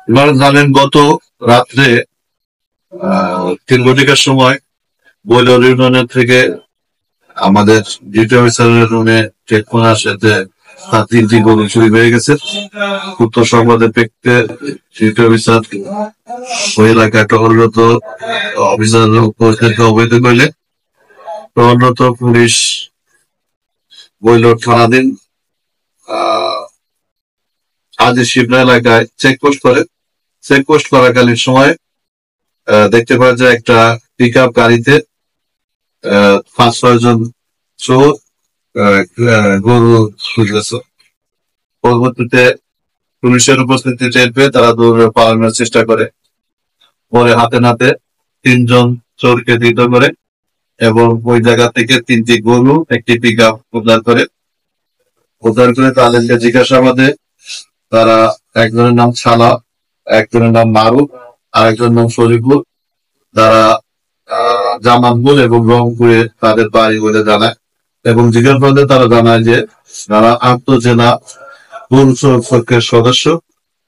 আপনারা জানেন গত রাত্রে 3 ঘটিকার সময় বৈলর ইউনিয়নের থেকে আমাদের ডিউটি অফিসারের রুমে টেলিফোন আসে যে তার 3টি গরু চুরি হয়ে গেছে। উত্তর সংবাদের প্রেক্ষিতে ডিউটি অফিসার ওই এলাকায় টহলরত অফিসার পরিস্থিতিকে অবহিত করলে টহলরত পুলিশ বৈলর থানাধীন আজি শিবনা এলাকায় চেকপোস্ট করে। চেকপোস্ট করাকালীন সময় দেখতে পাওয়া যায় একটা পিক আপ গাড়িতে 5-6 জন চোর গরু খুঁজতেছে। পরবর্তীতে পুলিশের উপস্থিতি টের পেয়ে তারা দৌড়ে পালানোর চেষ্টা করে। পরে হাতে নাতে 3 জন চোরকে ধৃত করে এবং ওই জায়গা থেকে 3টি গরু, একটি পিক আপ উদ্ধার করে। তাদেরকে জিজ্ঞাসাবাদে তারা একজনের নাম ছালা, একজনের নাম মারুফ, আর একজনের নাম শরীফুল, তারা জামালপুর এবং রংপুরে তাদের বাড়ি বলে জানায়। এবং জিজ্ঞাসাবাদে তারা জানায় যে তারা আন্তঃজেলা গরু চোর চক্রের সদস্য,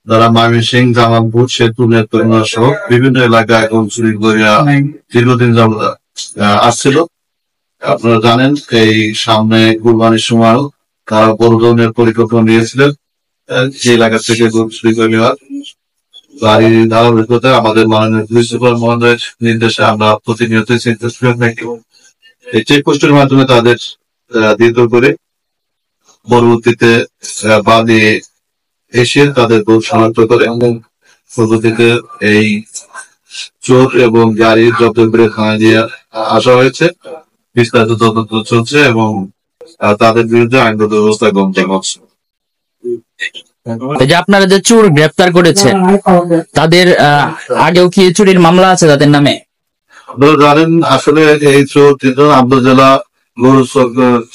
যারা ময়মনসিংহ, জামালপুর, সেতু, নেত্রকোনা সহ বিভিন্ন এলাকায় গরু চুরি করিয়া দীর্ঘদিন যাবত আসছিল। আপনারা জানেন এই সামনে কুরবানির সময় তারা বড় ধরনের পরিকল্পনা নিয়েছিলেন যে এলাকা থেকে গরু চুরি করে নেওয়ার। বাড়ি ধারাবাহিকতা আমাদের মাননীয় পুলিশ সুপার মহোদয়ের নির্দেশে আমরা প্রতিনিয়ত এই চেকপোস্টের মাধ্যমে তাদের ধৃত করে পরবর্তীতে বাদী এসে তাদের গরু শনাক্ত করে। পরবর্তীতে এই চোর এবং গাড়ির জব্দ করে থানায় দিয়ে আসা হয়েছে। বিস্তারিত তদন্ত চলছে এবং তাদের বিরুদ্ধে আইনগত ব্যবস্থা গ্রহণ হচ্ছে। যে আপনারা যে চোর গ্রেপ্তার করেছে তাদের আগেও কি চুরির মামলা আছে তাদের নামে? আপনারা জানেন আসলে এই চোর 3 জন আন্তঃজেলা গরু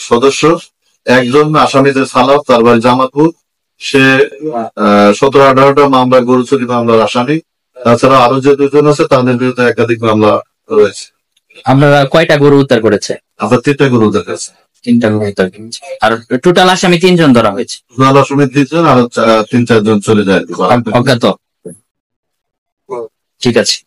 সদস্য। একজন আসামিদের সালাফ, তার বাড়ি জামালপুর, সে 17-18টা মামলা গরু চুরি মামলার আসামি। তাছাড়া আরো যে 2 জন আছে তাদের বিরুদ্ধে একাধিক মামলা রয়েছে। আপনারা কয়টা গরু উদ্ধার করেছে? আমরা 3টা গরু উদ্ধার করেছি। 3টা গরু উদ্ধার করেছে। আর টোটাল আসামি 3 জন ধরা হয়েছে। টোটাল আসামি 3 জন, আর 3-4 জন চলে যায় অজ্ঞাত। ঠিক আছে।